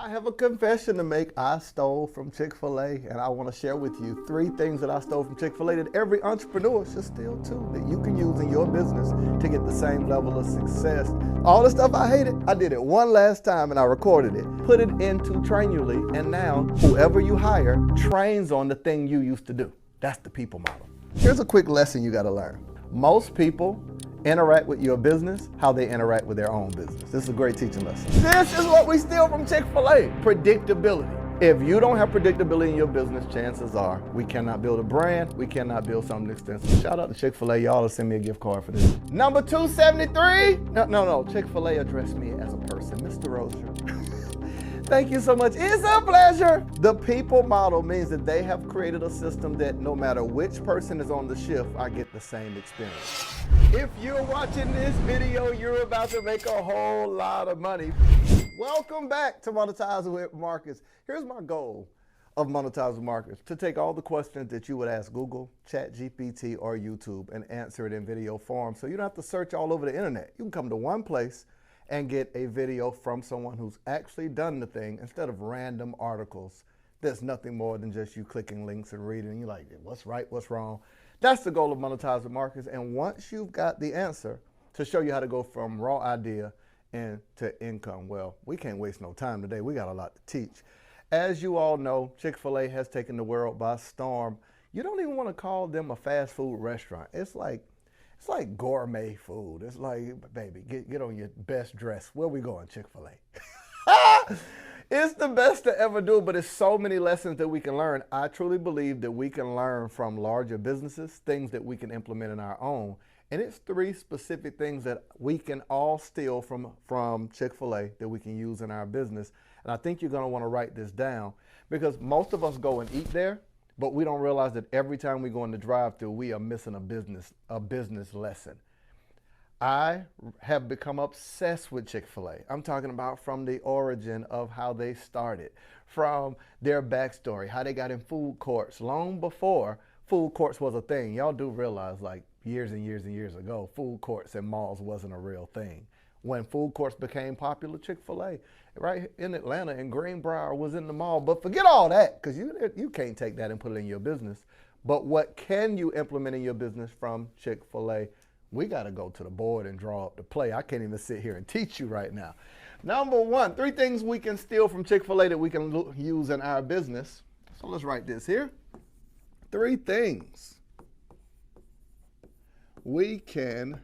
I have a confession to make. I stole from Chick-fil-A, and I want to share with you 3 things that I stole from Chick-fil-A that every entrepreneur should steal too, that you can use in your business to get the same level of success. All the stuff I hated, I did it one last time and I recorded it, put it into Trainually, and now whoever you hire trains on the thing you used to do. That's the people model. Here's a quick lesson you got to learn. Most people interact with your business how they interact with their own business. This is a great teaching lesson. This is what we steal from Chick-fil-A, predictability. If you don't have predictability in your business, chances are we cannot build a brand, we cannot build something extensive. Shout out to Chick-fil-A, y'all will send me a gift card for this. Number 273, no, Chick-fil-A addressed me as a person, Mr. Rozier. Thank you so much. It's a pleasure. The people model means that they have created a system that no matter which person is on the shift, I get the same experience. If you're watching this video, you're about to make a whole lot of money. Welcome back to Monetize with Marcus. Here's my goal of Monetize with Marcus: to take all the questions that you would ask Google, ChatGPT, or YouTube and answer it in video form, so you don't have to search all over the internet. You can come to one place and get a video from someone who's actually done the thing instead of random articles. There's nothing more than just you clicking links and reading. You're like, what's right, what's wrong? That's the goal of Monetize with Marcus. And once you've got the answer, to show you how to go from raw idea into income. Well, we can't waste no time today. We got a lot to teach. As you all know, Chick-fil-A has taken the world by storm. You don't even want to call them a fast food restaurant. It's like gourmet food. It's like, baby, get on your best dress. Where we going, Chick-fil-A? It's the best to ever do, but it's so many lessons that we can learn. I truly believe that we can learn from larger businesses, things that we can implement in our own. And it's 3 specific things that we can all steal from Chick-fil-A that we can use in our business. And I think you're going to want to write this down, because most of us go and eat there, but we don't realize that every time we go in the drive-thru, we are missing a business lesson. I have become obsessed with Chick-fil-A. I'm talking about from the origin of how they started, from their backstory, how they got in food courts long before food courts was a thing. Y'all do realize, like, years and years and years ago, food courts and malls wasn't a real thing. When food courts became popular, Chick-fil-A right in Atlanta and Greenbrier was in the mall. But forget all that, because you can't take that and put it in your business. But what can you implement in your business from Chick-fil-A? We got to go to the board and draw up the play. I can't even sit here and teach you right now. Number 1, 3 things we can steal from Chick-fil-A that we can use in our business. So let's write this here. 3 things we can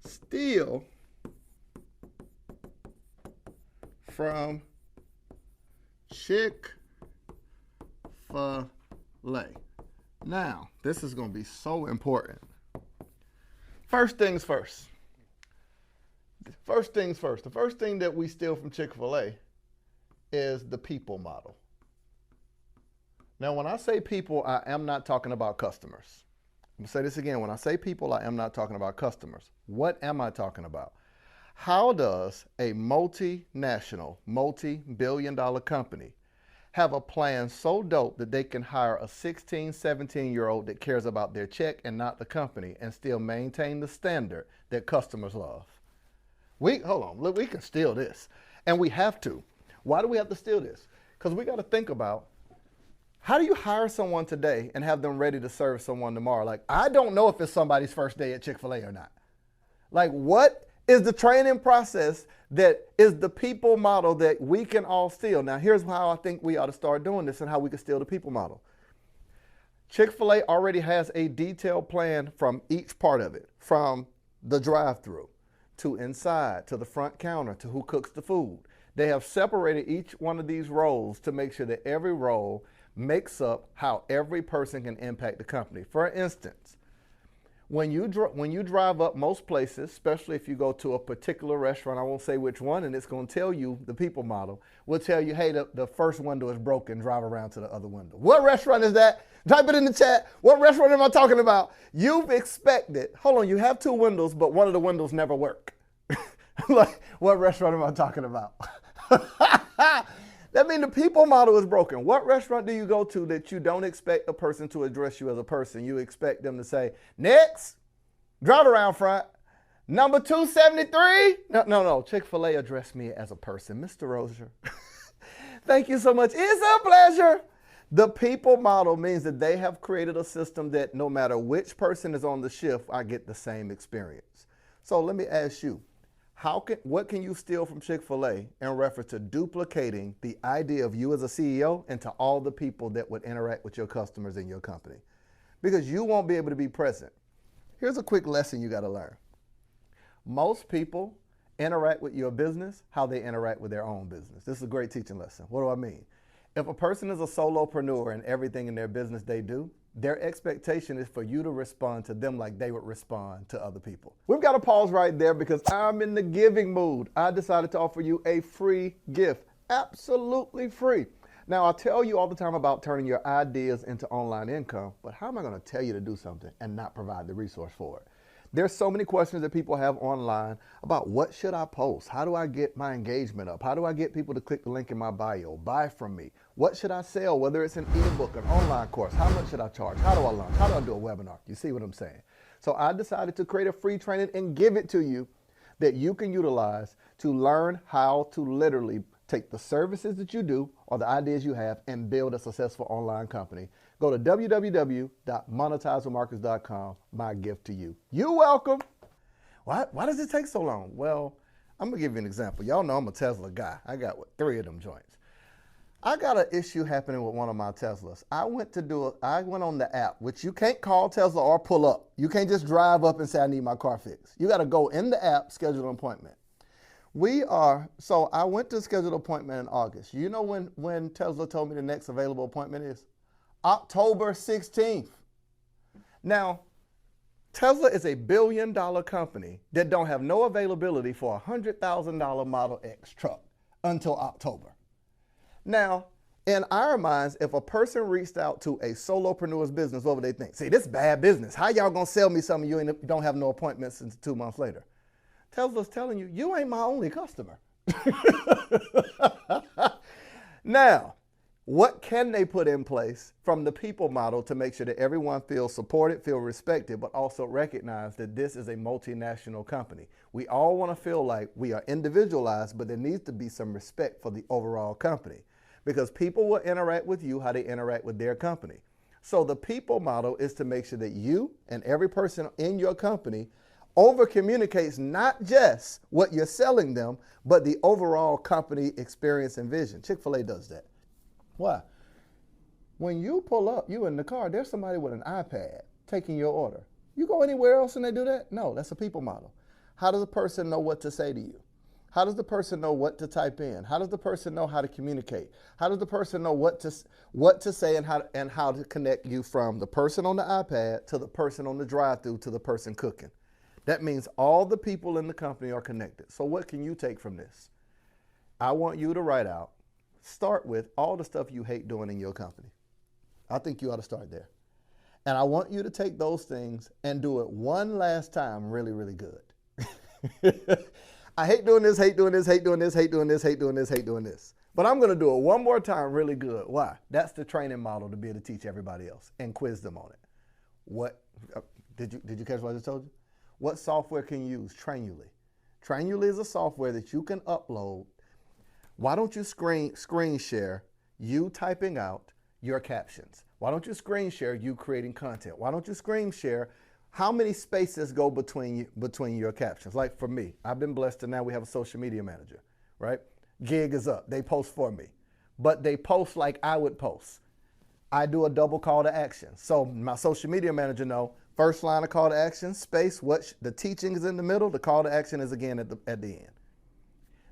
steal from Chick-fil-A. Now, this is going to be so important. First things first. The first thing that we steal from Chick-fil-A is the people model. Now, when I say people, I am not talking about customers. I'm going to say this again. When I say people, I am not talking about customers. What am I talking about? How does a multinational, multi-billion-dollar company have a plan so dope that they can hire a 16, 17-year-old that cares about their check and not the company and still maintain the standard that customers love? Hold on, look, we can steal this. And we have to. Why do we have to steal this? Because we got to think about, how do you hire someone today and have them ready to serve someone tomorrow? Like, I don't know if it's somebody's first day at Chick-fil-A or not. Like, what is the training process that is the people model that we can all steal? Now, here's how I think we ought to start doing this and how we can steal the people model. Chick-fil-A already has a detailed plan from each part of it, from the drive-thru to inside, to the front counter, to who cooks the food. They have separated each one of these roles to make sure that every role makes up how every person can impact the company. For instance, when you drive up most places, especially if you go to a particular restaurant, I won't say which one, and it's going to tell you, the people model will tell you, hey, the first window is broken, drive around to the other window. What restaurant is that? Type it in the chat. What restaurant am I talking about? You've expected, hold on, you have 2 windows, but one of the windows never work. Like, what restaurant am I talking about? That means the people model is broken. What restaurant do you go to that you don't expect a person to address you as a person? You expect them to say, next, drive around front, Number 273. No. Chick-fil-A addressed me as a person. Mr. Rozier. Thank you so much. It's a pleasure. The people model means that they have created a system that no matter which person is on the shift, I get the same experience. So let me ask you, what can you steal from Chick-fil-A in reference to duplicating the idea of you as a CEO into all the people that would interact with your customers in your company? Because you won't be able to be present. Here's a quick lesson you got to learn. Most people interact with your business how they interact with their own business. This is a great teaching lesson. What do I mean? If a person is a solopreneur and everything in their business they do, their expectation is for you to respond to them like they would respond to other people. We've got to pause right there because I'm in the giving mood. I decided to offer you a free gift, absolutely free. Now, I tell you all the time about turning your ideas into online income, but how am I going to tell you to do something and not provide the resource for it? There's so many questions that people have online about what should I post? How do I get my engagement up? How do I get people to click the link in my bio, buy from me? What should I sell? Whether it's an ebook, an online course, how much should I charge? How do I launch? How do I do a webinar? You see what I'm saying? So I decided to create a free training and give it to you that you can utilize to learn how to literally take the services that you do or the ideas you have and build a successful online company. Go to www.monetizewithmarcus.com, my gift to you. You're welcome. Why does it take so long? Well, I'm going to give you an example. Y'all know I'm a Tesla guy. I got 3 of them joints. I got an issue happening with one of my Teslas. I went on the app, which you can't call Tesla or pull up. You can't just drive up and say, I need my car fixed. You got to go in the app, schedule an appointment. So I went to schedule an appointment in August. You know when Tesla told me the next available appointment is? October 16th. Now, Tesla is a $1 billion company that don't have no availability for a $100,000 Model X truck until October. Now, in our minds, if a person reached out to a solopreneur's business, what would they think? See, this is bad business. How y'all gonna sell me something you don't have no appointments until 2 months later? Tesla's telling you, you ain't my only customer. Now, what can they put in place from the people model to make sure that everyone feels supported, feel respected, but also recognize that this is a multinational company? We all want to feel like we are individualized, but there needs to be some respect for the overall company because people will interact with you how they interact with their company. So the people model is to make sure that you and every person in your company over communicates not just what you're selling them, but the overall company experience and vision. Chick-fil-A does that. Why? When you pull up, you in the car, there's somebody with an iPad taking your order. You go anywhere else and they do that? No, that's a people model. How does a person know what to say to you? How does the person know what to type in? How does the person know how to communicate? How does the person know what to say and how to connect you from the person on the iPad to the person on the drive-thru to the person cooking? That means all the people in the company are connected. So what can you take from this? I want you to start with all the stuff you hate doing in your company. I think you ought to start there. And I want you to take those things and do it one last time really, really good. I hate doing this, hate doing this, hate doing this, hate doing this, hate doing this, hate doing this. But I'm going to do it one more time really good. Why? That's the training model to be able to teach everybody else and quiz them on it. What did you catch what I just told you? What software can you use? Trainully. Trainully is a software that you can upload. Why don't you screen share you typing out your captions? Why don't you screen share you creating content? Why don't you screen share how many spaces go between your captions? Like for me, I've been blessed to now we have a social media manager, right? Gig is up. They post for me, but they post like I would post. I do a double call to action. So my social media manager know first line of call to action, space, what the teaching is in the middle, the call to action is again at the end.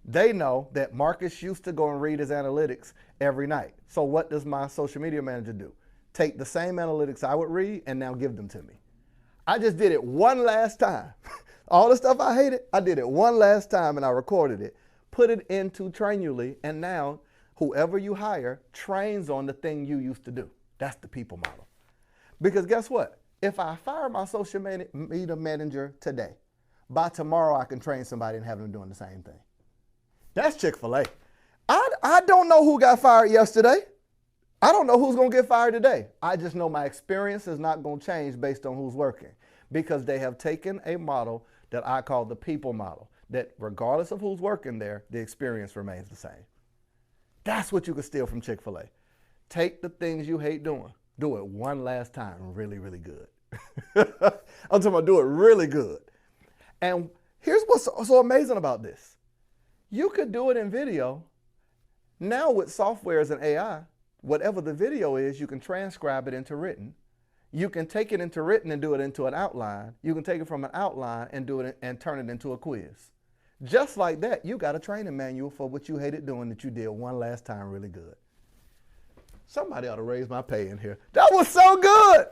They know that Marcus used to go and read his analytics every night. So what does my social media manager do? Take the same analytics I would read and now give them to me. I just did it one last time. All the stuff I hated, I did it one last time and I recorded it, put it into Trainully, and now whoever you hire trains on the thing you used to do. That's the people model. Because guess what? If I fire my social media manager today, by tomorrow I can train somebody and have them doing the same thing. That's Chick-fil-A. I don't know who got fired yesterday. I don't know who's going to get fired today. I just know my experience is not going to change based on who's working because they have taken a model that I call the people model, that regardless of who's working there, the experience remains the same. That's what you can steal from Chick-fil-A. Take the things you hate doing, do it one last time really, really good. I'm talking about do it really good. And here's what's so amazing about this. You could do it in video. Now with softwares and AI, whatever the video is, you can transcribe it into written. You can take it into written and do it into an outline. You can take it from an outline and do it and turn it into a quiz. Just like that, you got a training manual for what you hated doing that you did one last time really good. Somebody ought to raise my pay in here. That was so good.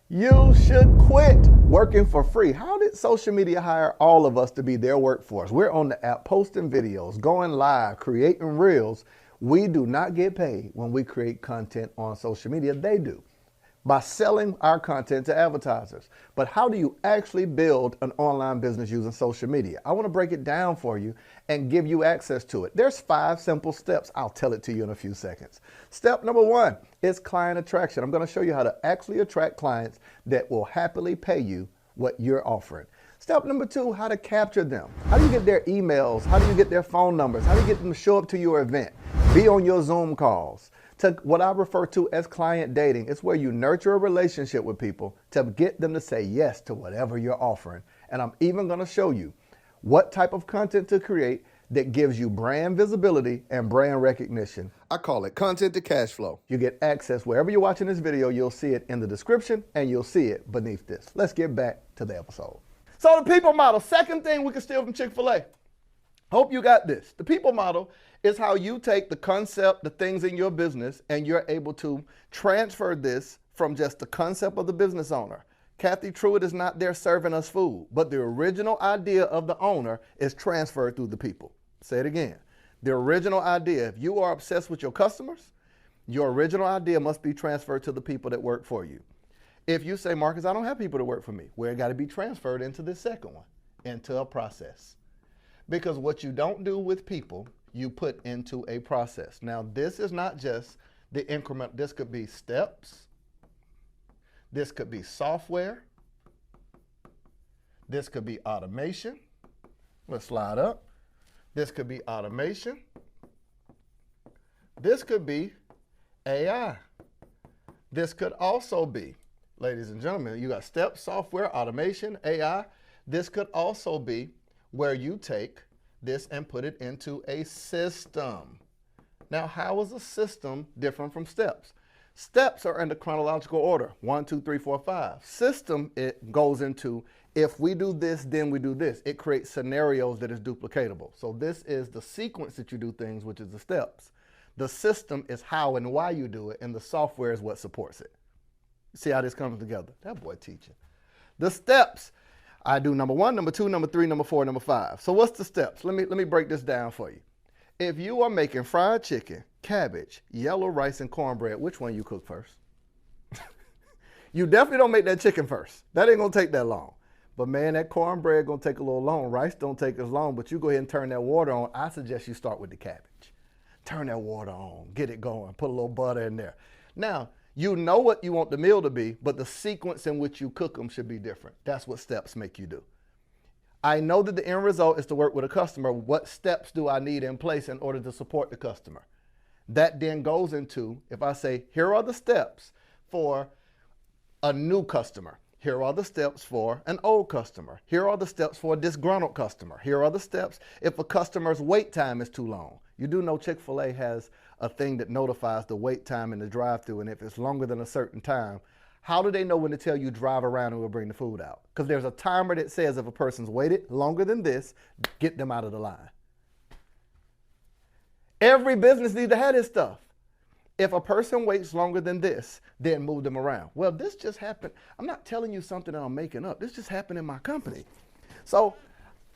You should quit working for free. How did social media hire all of us to be their workforce? We're on the app posting videos, going live, creating reels. We do not get paid when we create content on social media. They do, by selling our content to advertisers. But how do you actually build an online business using social media? I want to break it down for you and give you access to it. There's 5 simple steps. I'll tell it to you in a few seconds. Step number 1 is client attraction. I'm going to show you how to actually attract clients that will happily pay you what you're offering. Step number 2, how to capture them. How do you get their emails? How do you get their phone numbers? How do you get them to show up to your event? Be on your Zoom calls. To what I refer to as client dating. It's where you nurture a relationship with people to get them to say yes to whatever you're offering. And I'm even going to show you what type of content to create that gives you brand visibility and brand recognition. I call it content to cash flow. You get access wherever you're watching this video. You'll see it in the description and you'll see it beneath this. Let's get back to the episode. So the people model, second thing we can steal from Chick-fil-A. Hope you got this. The people model is how you take the concept, the things in your business, and you're able to transfer this from just the concept of the business owner. Kathy Truitt is not there serving us food, but the original idea of the owner is transferred through the people. Say it again. The original idea, if you are obsessed with your customers, your original idea must be transferred to the people that work for you. If you say, Marcus, I don't have people that work for me, well, it got to be transferred into this second one, into a process. Because what you don't do with people, you put into a process. Now, this is not just the increment. This could be steps. This could be software. This could be automation. Let's slide up. This could be automation. This could be AI. This could also be, ladies and gentlemen, you got steps, software, automation, AI. This could also be where you take this and put it into a system. Now, how is a system different from steps? Steps are in the chronological order, 1, 2, 3, 4, 5. System, it goes into, if we do this, then we do this. It creates scenarios that is duplicatable. So this is the sequence that you do things, which is the steps. The system is how and why you do it, and the software is what supports it. See how this comes together? That boy teaching. The steps, I do number 1, number 2, number 3, number 4, number 5. So what's the steps? Let me break this down for you. If you are making fried chicken, cabbage, yellow rice, and cornbread, which one you cook first? You definitely don't make that chicken first. That ain't gonna take that long. But man, that cornbread gonna take a little long. Rice don't take as long, but you go ahead and turn that water on. I suggest you start with the cabbage. Turn that water on, get it going, put a little butter in there. Now, you know what you want the meal to be, but the sequence in which you cook them should be different. That's what steps make you do. I know that the end result is to work with a customer. What steps do I need in place in order to support the customer? That then goes into, if I say, here are the steps for a new customer. Here are the steps for an old customer. Here are the steps for a disgruntled customer. Here are the steps if a customer's wait time is too long. You do know Chick-fil-A has a thing that notifies the wait time in the drive-thru, and if it's longer than a certain time, how do they know when to tell you drive around and we'll bring the food out? Because there's a timer that says if a person's waited longer than this, get them out of the line. Every business needs to have this stuff. If a person waits longer than this, then move them around. Well, this just happened. I'm not telling you something that I'm making up. This just happened in my company. So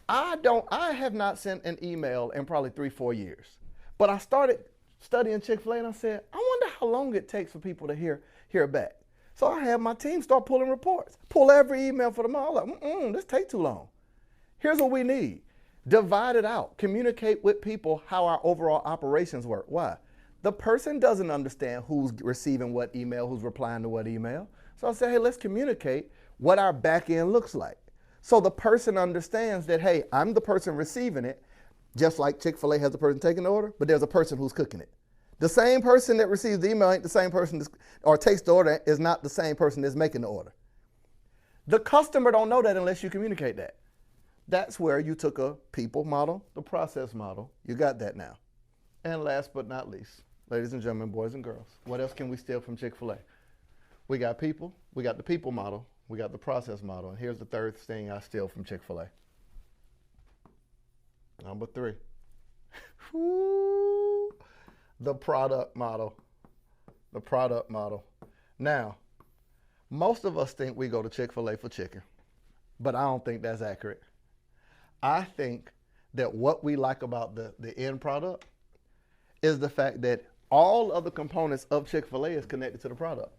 I have not sent an email in probably 3-4 years. But I started studying Chick-fil-A and I said, I wonder how long it takes for people to hear back. So I had my team start pulling reports, pull every email for them all. I was like, this takes too long. Here's what we need. Divide it out. Communicate with people how our overall operations work. Why? The person doesn't understand who's receiving what email, who's replying to what email. So I said, hey, let's communicate what our back end looks like. So the person understands that, hey, I'm the person receiving it, just like Chick-fil-A has a person taking the order, but there's a person who's cooking it. The same person that receives the email ain't the same person or takes the order is not the same person that's making the order. The customer don't know that unless you communicate that. That's where you took a people model, the process model. You got that now. And last but not least, ladies and gentlemen, boys and girls, what else can we steal from Chick-fil-A? We got people, we got the people model, we got the process model, and here's the third thing I steal from Chick-fil-A. Number 3. The product model. The product model. Now, most of us think we go to Chick-fil-A for chicken, but I don't think that's accurate. I think that what we like about the end product is the fact that all of the components of Chick-fil-A is connected to the product.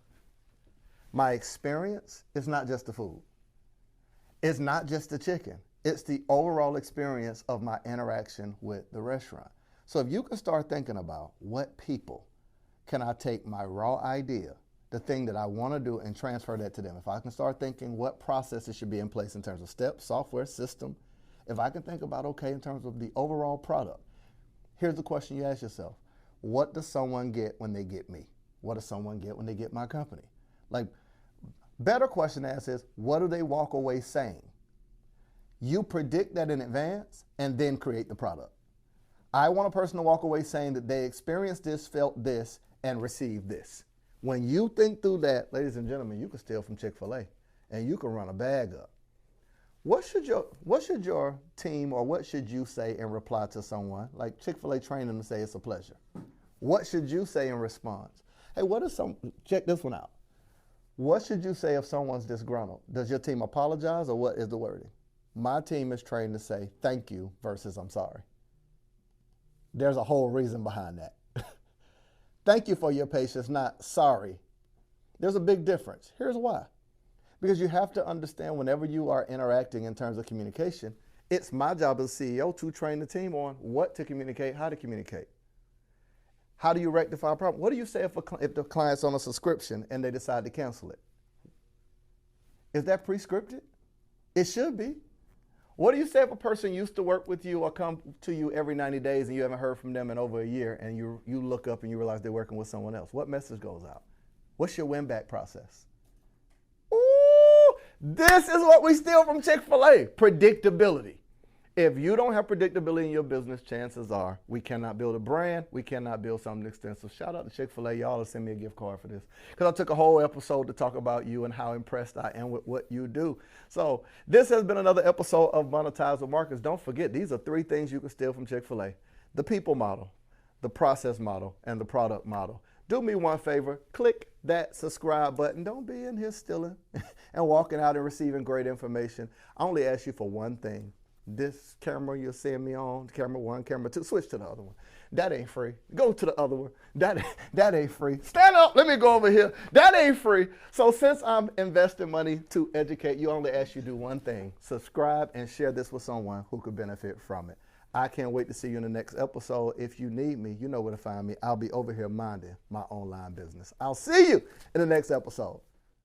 My experience is not just the food. It's not just the chicken. It's the overall experience of my interaction with the restaurant. So if you can start thinking about what people can I take my raw idea, the thing that I want to do, and transfer that to them. If I can start thinking what processes should be in place in terms of steps, software, system, if I can think about, okay, in terms of the overall product, here's the question you ask yourself. What does someone get when they get me? What does someone get when they get my company? Like, better question to ask is, what do they walk away saying? You predict that in advance and then create the product. I want a person to walk away saying that they experienced this, felt this, and received this. When you think through that, ladies and gentlemen, you can steal from Chick-fil-A and you can run a bag up. What should your team or what should you say in reply to someone? Like Chick-fil-A trained them to say it's a pleasure. What should you say in response? Hey, check this one out. What should you say if someone's disgruntled? Does your team apologize or what is the wording? My team is trained to say thank you versus I'm sorry. There's a whole reason behind that. Thank you for your patience, not sorry. There's a big difference. Here's why. Because you have to understand whenever you are interacting in terms of communication, it's my job as a CEO to train the team on what to communicate, how to communicate. How do you rectify a problem? What do you say if the client's on a subscription and they decide to cancel it? Is that pre-scripted? It should be. What do you say if a person used to work with you or come to you every 90 days and you haven't heard from them in over a year and you look up and you realize they're working with someone else? What message goes out? What's your win-back process? Ooh, this is what we steal from Chick-fil-A, predictability. If you don't have predictability in your business, chances are we cannot build a brand, we cannot build something extensive. Shout out to Chick-fil-A, y'all will send me a gift card for this. Because I took a whole episode to talk about you and how impressed I am with what you do. So this has been another episode of Monetize with Marcus. Don't forget, these are 3 things you can steal from Chick-fil-A. The people model, the process model, and the product model. Do me one favor, click that subscribe button. Don't be in here stealing and walking out and receiving great information. I only ask you for one thing. This camera you're seeing me on, camera 1, camera 2, switch to the other one. That ain't free. Go to the other one. That ain't free. Stand up, let me go over here. That ain't free. So since I'm investing money to educate, you only ask you to do one thing. Subscribe and share this with someone who could benefit from it. I can't wait to see you in the next episode. If you need me, you know where to find me. I'll be over here minding my online business. I'll see you in the next episode.